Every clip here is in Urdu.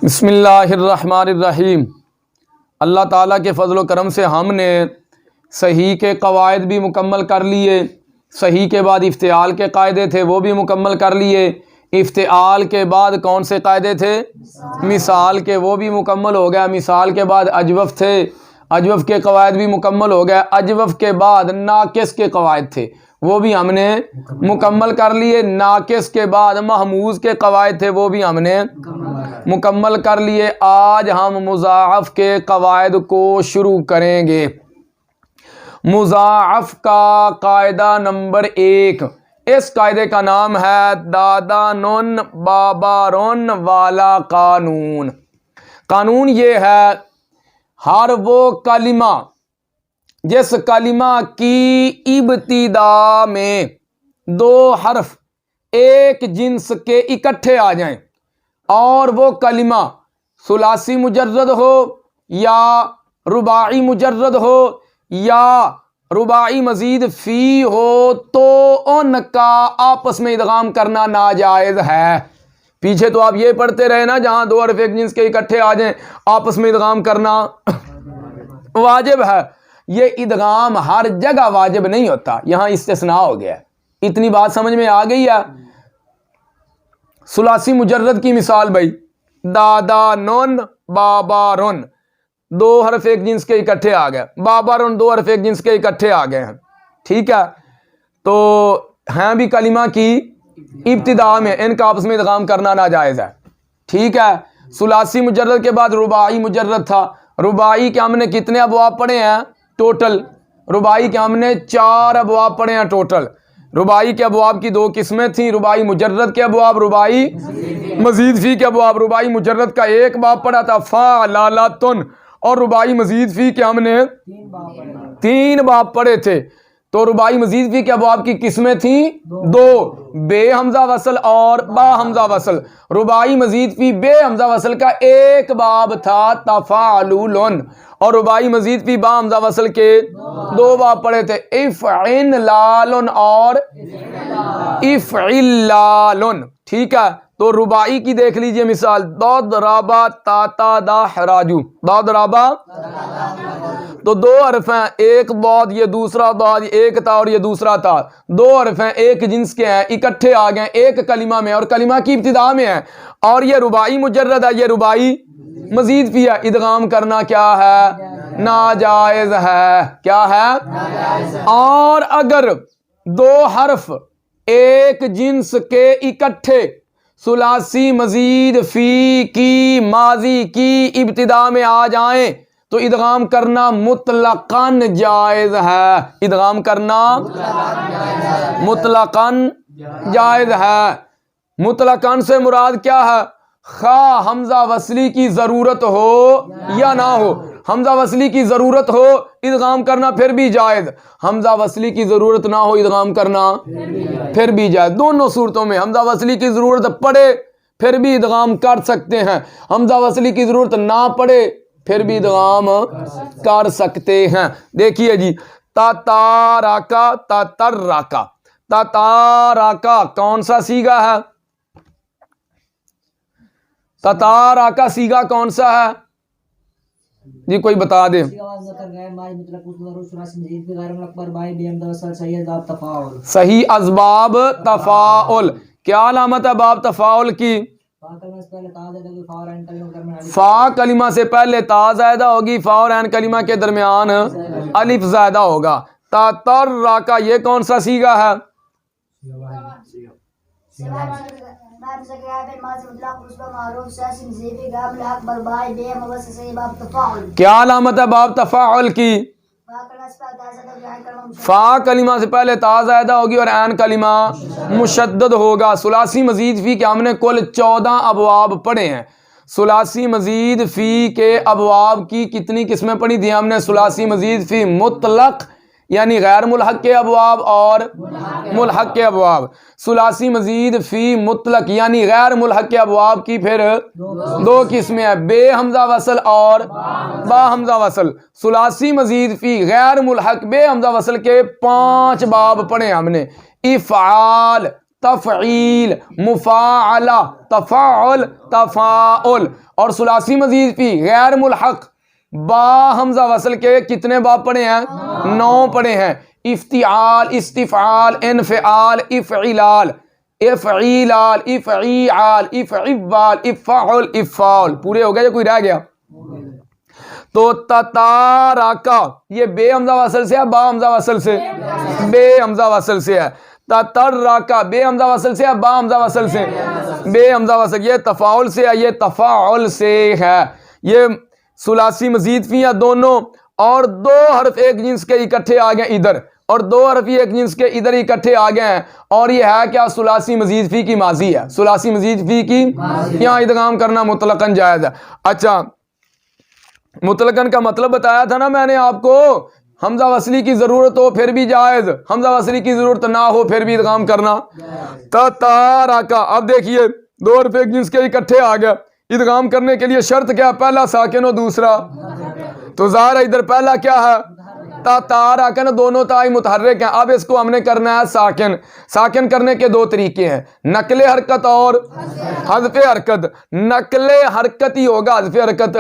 بسم اللہ الرحمن الرحیم۔ اللہ تعالیٰ کے فضل و کرم سے ہم نے صحیح کے قواعد بھی مکمل کر لیے، صحیح کے بعد افتعال کے قاعدے تھے وہ بھی مکمل کر لیے، افتعال کے بعد کون سے قاعدے تھے؟ مثال کے، وہ بھی مکمل ہو گیا۔ مثال کے بعد اجوف تھے، اجوف کے قواعد بھی مکمل ہو گیا۔ اجوف کے بعد ناقص کے قواعد تھے وہ بھی ہم نے مکمل کر لیے۔ ناقص کے بعد محموز کے قواعد تھے وہ بھی ہم نے مکمل کر لیے۔ آج ہم مضاعف کے قواعد کو شروع کریں گے۔ مضاعف کا قاعدہ نمبر 1، اس قاعدے کا نام ہے دادانن بابارن والا قانون۔ قانون یہ ہے، ہر وہ کلمہ جس کلمہ کی ابتدا میں دو حرف ایک جنس کے اکٹھے آ جائیں اور وہ کلمہ ثلاثی مجرد ہو یا رباعی مجرد ہو یا رباعی مزید فی ہو، تو ان کا آپس میں ادغام کرنا ناجائز ہے۔ پیچھے تو آپ یہ پڑھتے رہے نا، جہاں دو حرف ایک جنس کے اکٹھے آ جائیں آپس میں ادغام کرنا واجب ہے۔ یہ ادغام ہر جگہ واجب نہیں ہوتا، یہاں استثناء ہو گیا۔ اتنی بات سمجھ میں آ گئی ہے؟ ثلاثی مجرد کی مثال بھائی، دادانن بابارن، دو حرف ایک جنس کے اکٹھے آ گئے، بابارن دو حرف ایک جنس کے اکٹھے آ گئے ہیں، ٹھیک ہے؟ تو ہیں بھی کلمہ کی ابتدا میں، ان کا آپس میں ادغام کرنا ناجائز ہے، ٹھیک ہے؟ ثلاثی مجرد کے بعد رباعی مجرد تھا۔ رباعی کے ہم نے کتنے ابواب پڑھے ہیں ٹوٹل؟ رباعی کے ہم نے 4 ابواب پڑھے ہیں ٹوٹل۔ رباعی کے ابواب کی 2 قسمیں تھیں، رباعی مجرد کے ابواب، رباعی مزید فی کے ابواب۔ رباعی مجرد کا 1 باب پڑھا تھا فعلالتن، اور رباعی مزید فی کے ہم نے 3 باب پڑھے تھے۔ تو رباعی مزید فی کے ابواب کی قسمیں تھیں 2، بے حمزہ وصل اور با حمزہ وصل۔ رباعی مزید فی بے حمزہ وصل کا 1 باب تھا تفاعلن، اور رباعی مزید فی با حمزہ وصل کے 2 باب پڑھے تھے، افعلالن اور افعلالن، ٹھیک ہے؟ تو رباعی کی دیکھ لیجئے مثال، ضربا تاتا دا حراجو، ضربا، تو 2 حرف ہیں، ایک ضاد یہ دوسرا ضاد، ایک تا اور یہ دوسرا تا، 2 حرف ہیں ایک جنس کے ہیں، اکٹھے آ گئے ایک کلمہ میں اور کلمہ کی ابتدا میں ہے، اور یہ رباعی مجرد ہے، یہ رباعی مزید فی ہے، ادغام کرنا کیا ہے؟ ناجائز ہے۔ کیا ہے؟ اور اگر 2 حرف ایک جنس کے اکٹھے ثلاثی مزید فی کی ماضی کی ابتدا میں آ جائیں تو ادغام کرنا مطلقاً جائز ہے۔ ادغام کرنا مطلقاً جائز ہے۔ مطلقاً سے مراد کیا ہے؟ خواہ حمزہ وصلی کی ضرورت ہو یا نہ ہو۔ حمزہ وصلی کی ضرورت ہو ادغام کرنا پھر بھی جائز، حمزہ وصلی کی ضرورت نہ ہو ادغام کرنا پھر بھی جائز۔ دونوں صورتوں میں حمزہ وصلی کی ضرورت پڑے پھر بھی ادغام کر سکتے ہیں، حمزہ وصلی کی ضرورت نہ پڑے پھر بھی ادغام کر سکتے ہیں۔ دیکھیے جی، تاتاراکا تاتراکا، تاتاراکا کون سا سیغہ ہے؟ تاتاراکا سیغہ کون سا ہے جی؟ کوئی بتا دے۔ صحیح اسباب تفاعل، کیا علامت ہے باب تفاعل کی؟ فا کلمہ سے پہلے تا زائدہ ہوگی، فا اور عین کلمہ کے درمیان الف زائدہ ہوگا۔ تاتراکا یہ کون سا سیغہ ہے؟ کیا علامت ہے باب تفاعل کی؟ فا کلمہ سے پہلے تا زائدہ ہوگی اور عین کلمہ مشدد ہوگا۔ ثلاثی مزید فی کے ہم نے کل 14 ابواب پڑھے ہیں۔ ثلاثی مزید فی کے ابواب کی کتنی قسمیں پڑھی تھی ہم نے؟ ثلاثی مزید فی مطلق یعنی غیر ملحق کے ابواب اور ملحق کے ابواب۔ ثلاثی مزید فی مطلق یعنی غیر ملحق کے ابواب کی پھر 2 قسمیں ہیں، بے حمزہ وصل اور با حمزہ وصل۔ ثلاثی مزید فی غیر ملحق بے حمزہ وصل کے 5 باب پڑھے ہم نے، افعال، تفعیل, مفاعلہ تفاعل تفاعل. اور ثلاثی مزید فی غیر ملحق با حمزہ وصل کے کتنے باب پڑھے ہیں؟ 9 پڑھے ہیں. افتعال, استفعال, انفعال, افعلال, افعیلال, افعیعال, افعوال, افعل, افعال. پورے ہو گئے یا کوئی رہ گیا؟ تو تتارکا یہ بے حمزہ وصل سے ہے با حمزہ وصل سے؟ بے حمزہ وصل سے ہے. تترکا بے حمزہ وصل سے ہے با حمزہ وصل سے؟ بے حمزہ وصل. یہ تفاعل سے ہے, یہ تفاعل سے ہے. یہ ثلاثی مزید فی ہیں دونوں, اور 2 حرف ایک جنس کے اکٹھے آ گئے ادھر, اور 2 حرف ایک جنس کے ادھر اکٹھے آ گئے ہیں. اور یہ ہے کیا؟ ثلاثی مزید فی کی ماضی ہے. ثلاثی مزید فی کی یہاں ادغام کرنا مطلقاً جائز ہے. اچھا, مطلقاً کا مطلب بتایا تھا نا میں نے آپ کو, حمزہ وصلی کی ضرورت ہو پھر بھی جائز, حمزہ وصلی کی ضرورت نہ ہو پھر بھی ادغام کرنا. تتارکا. اب دیکھیے 2 حرف ایک جنس کے اکٹھے آ گئے, ادغام کرنے کے لیے شرط کیا؟ پہلا ساکن و دوسرا, تو ظاہر ہے ادھر پہلا کیا ہے؟ تارکا نا, دونوں تائی متحرک ہیں. اب اس کو ہم نے کرنا ہے ساکن. ساکن کرنے کے 2 طریقے ہیں, نقل حرکت اور حذف حرکت. نقل حرکت ہی ہوگا, حذف حرکت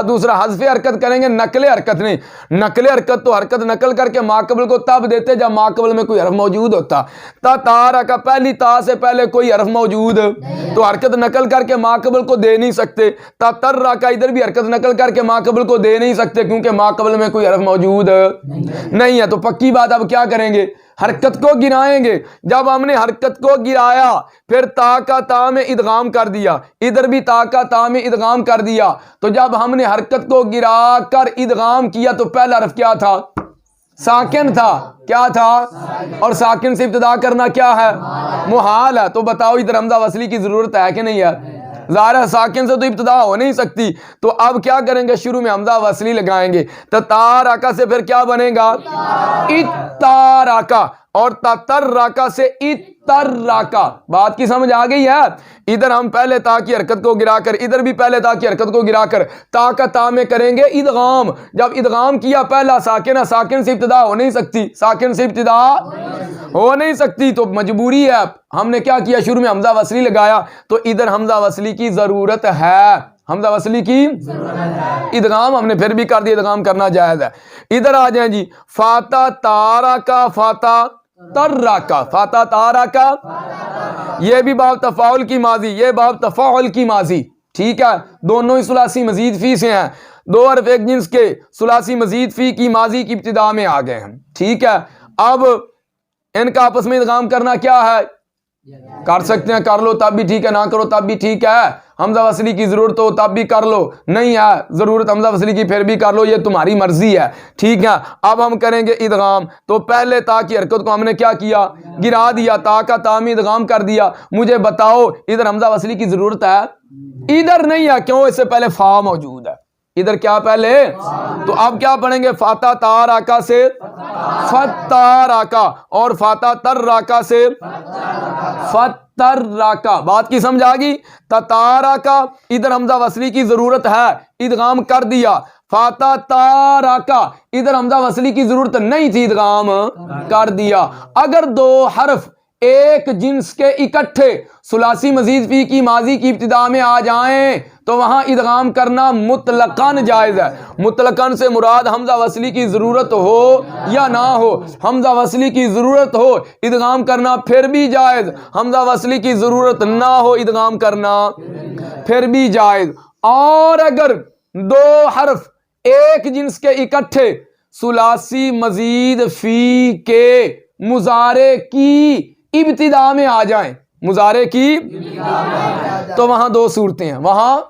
دوسرا. حذف حرکت کریں گے, نقل حرکت نہیں. نقل حرکت تو حرکت نقل کر کے ماقبل کو تب دیتے جب ماقبل میں کوئی حرف موجود ہوتا. تارکا پہلی تا سے پہلے کوئی حرف موجود تو حرکت نقل کر کے ماقبل کو دے نہیں سکتے. تترکا ادھر بھی حرکت نقل کر کے ماقبل کو دے نہیں سکتے کیونکہ ماقبل میں کوئی حرف موجود نہیں ہے. تو پکی بات, اب کیا کریں گے؟ حرکت کو گرائیں گے. جب ہم نے حرکت کو گرایا پھر تا کا تا میں ادغام کر دیا, ادھر بھی تا کا تا میں ادغام کر دیا. تو جب ہم نے حرکت کو گرا کر ادغام کیا تو پہلا حرف کیا تھا؟ ساکن تھا. کیا تھا؟ اور ساکن سے ابتدا کرنا کیا ہے؟ محال ہے. تو بتاؤ ادھر حمزہ وصلی کی ضرورت ہے کہ نہیں ہے؟ ظاہر ہے ساکن سے تو ابتدا ہو نہیں سکتی. تو اب کیا کریں گے؟ شروع میں حمزہ وصلی لگائیں گے. تتارکا سے پھر کیا بنے گا؟ اتارکا. اور تترکا سے اترکا. بات کی سمجھ آ گئی ہے؟ ادھر ہم پہلے تا کی حرکت کو گرا کر, ادھر بھی پہلے تا کی حرکت کو گرا کر تا کا تا میں کریں گے ادغام. جب ادغام کیا پہلا ساکن ہے, ساکن سے ابتدا ہو نہیں سکتی, ساکن سے ابتدا ہو نہیں سکتی تو مجبوری ہے. ہم نے کیا کیا؟ شروع میں حمزہ وصلی لگایا. تو ادھر حمزہ وصلی کی ضرورت ہے, حمزہ وصلی کی ادغام ہم نے پھر بھی کر دیا, ادغام کرنا جائز ہے. ادھر آ جائیں جی, فاتا تارکا فاتا ترکا. فاتا تارکا یہ بھی باب تفاعل کی ماضی, یہ باب تفاعل کی ماضی. ٹھیک ہے, دونوں ہی ثلاثی مزید فی سے ہیں. 2 حرف ایک جنس کے ثلاثی مزید فی کی ماضی کی ابتدا میں آ گئے ہیں. ٹھیک ہے, اب ان کا آپس میں ادغام کرنا کیا ہے؟ کر سکتے ہیں, کر لو تب بھی ٹھیک ہے, نہ کرو تب بھی ٹھیک ہے. حمزہ وصلی کی ضرورت ہو تب بھی کر لو, نہیں ہے ضرورت حمزہ وصلی کی پھر بھی کر لو, یہ تمہاری مرضی ہے. ٹھیک ہے, اب ہم کریں گے ادغام. تو پہلے تا کی حرکت کو ہم نے کیا کیا؟ گرا دیا, تا کا تا میں ادغام کر دیا. مجھے بتاؤ ادھر حمزہ وصلی کی ضرورت ہے؟ ادھر نہیں ہے, کیوں؟ اس سے پہلے فا موجود ہے. ادھر کیا پہلے؟ تو اب کیا پڑھیں گے؟ فاتا تارکا سے فتارکا, اور فاتا ترکا سے فترکا. بات کی سمجھ آ گئی؟ تتارکا ادھر حمزہ وصلی کی ضرورت ہے, ادغام کر دیا. فاتا تارکا ادھر حمزہ وصلی کی ضرورت نہیں تھی, ادغام کر دیا. اگر 2 حرف ایک جنس کے اکٹھے ثلاثی مزید فی کی ماضی کی ابتدا میں آ جائیں تو وہاں ادغام کرنا مطلقاً جائز ہے. مطلقاً سے مراد حمزہ وصلی کی ضرورت ہو یا نہ ہو. حمزہ وصلی کی ضرورت ہو ادغام کرنا پھر بھی جائز, حمزہ وصلی کی ضرورت نہ ہو ادغام کرنا پھر بھی جائز. اور اگر 2 حرف ایک جنس کے اکٹھے ثلاثی مزید فی کے مضارع کی ابتدا میں آ جائیں, مضارع کی تو وہاں 2 صورتیں ہیں. وہاں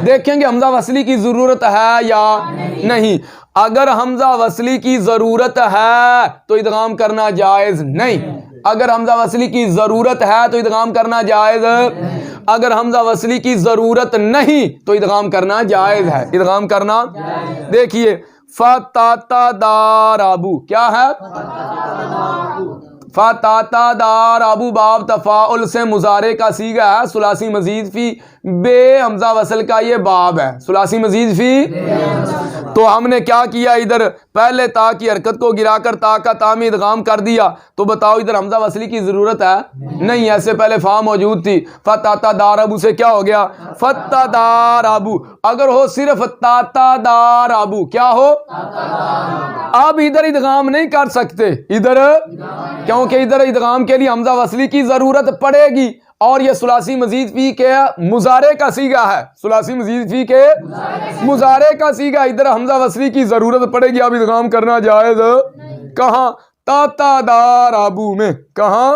دیکھیں گے حمزہ وصلی کی ضرورت ہے یا نہیں. اگر حمزہ وصلی کی ضرورت ہے تو ادغام کرنا جائز نہیں. اگر حمزہ وصلی کی ضرورت ہے تو ادغام کرنا جائز, اگر حمزہ وصلی کی ضرورت نہیں تو ادغام کرنا جائز ہے. ادغام کرنا دیکھیے, فتاتا دارابو کیا ہے؟ فتاتا دارابو باب تفاعل سے مضارع کا صیغہ ہے, ثلاثی مزید فی بے حمزہ وصل کا یہ باب ہے. ثلاثی مزید فی تو ہم نے کیا کیا ادھر پہلے تا کی حرکت کو گرا کر تا کا تا میں ادغام کر دیا. تو بتاؤ ادھر حمزہ وصلی کی ضرورت ہے نہیں, ایسے پہلے فا موجود تھی. فتاتا دارابو سے کیا ہو گیا فتہ دارابو. اگر ہو صرف تاتا دارابو کیا ہو, اب ادھر ادغام نہیں کر سکتے ادھر, کیونکہ ادھر ادغام کے لیے حمزہ وصلی کی ضرورت پڑے گی. اور یہ ثلاثی مزید فی کے مضارع کا صیغہ ہے, ثلاثی مزید فی کے مضارع کا صیغہ, ادھر حمزہ وصلی کی ضرورت پڑے گی. اب ادغام کرنا جائز کہاں تاتا دارابو میں, کہاں.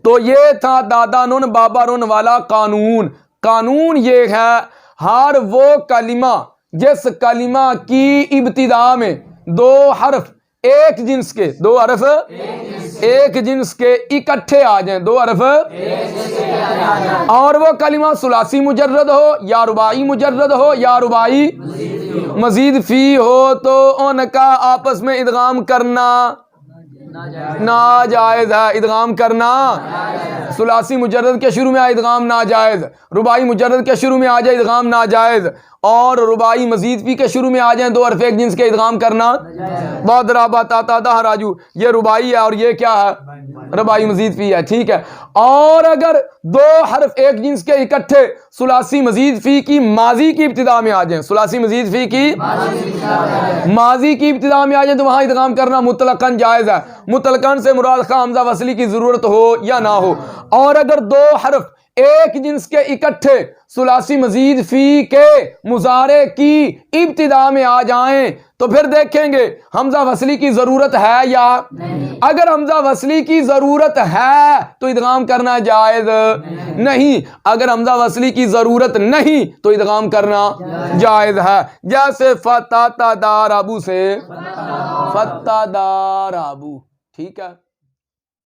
تو یہ تھا دادا نون بابا رون والا قانون. قانون یہ ہے ہر وہ کلمہ جس کلمہ کی ابتدا میں دو حرف ایک جنس کے, دو حرف ایک جنس کے اکٹھے آ جائیں, دو حرف, اور وہ کلمہ ثلاثی مجرد ہو یا رباعی مجرد ہو یا رباعی مزید فی ہو, تو ان کا آپس میں ادغام کرنا ناجائز ہے. ادغام کرنا ثلاثی مجرد کے شروع میں آئے ادغام ناجائز, رباعی مجرد کے شروع میں آ جائے ادغام ناجائز, اور رباعی مزید فی کے شروع میں آ جائیں دو حرف ایک جنس کے ادغام کرنا. بعد رابع تاتا دہ راجو یہ رباعی ہے اور یہ کیا ہے رباعی مزید فی ہے, ٹھیک ہے. اور اگر دو حرف ایک جنس کے اکٹھے ثلاثی مزید فی کی ماضی کی ابتدا میں آ جائیں, ثلاثی مزید فی کی ماضی کی ابتدا میں آ جائیں, تو وہاں ادغام کرنا مطلقاً جائز ہے. مطلقاً سے مراد خواہ حمزہ وصلی کی ضرورت ہو یا نہ ہو. اور اگر دو حرف ایک جنس کے اکٹھے ثلاثی مزید فی کے مضارع کی ابتدا میں آ جائیں تو پھر دیکھیں گے حمزہ وصلی کی ضرورت ہے یا اگر حمزہ وصلی کی ضرورت ہے تو ادغام کرنا جائز نہیں, اگر حمزہ وصلی کی ضرورت نہیں تو ادغام کرنا جائز ہے. جیسے فتاتا دارابو سے فتہ دارابو, ٹھیک ہے.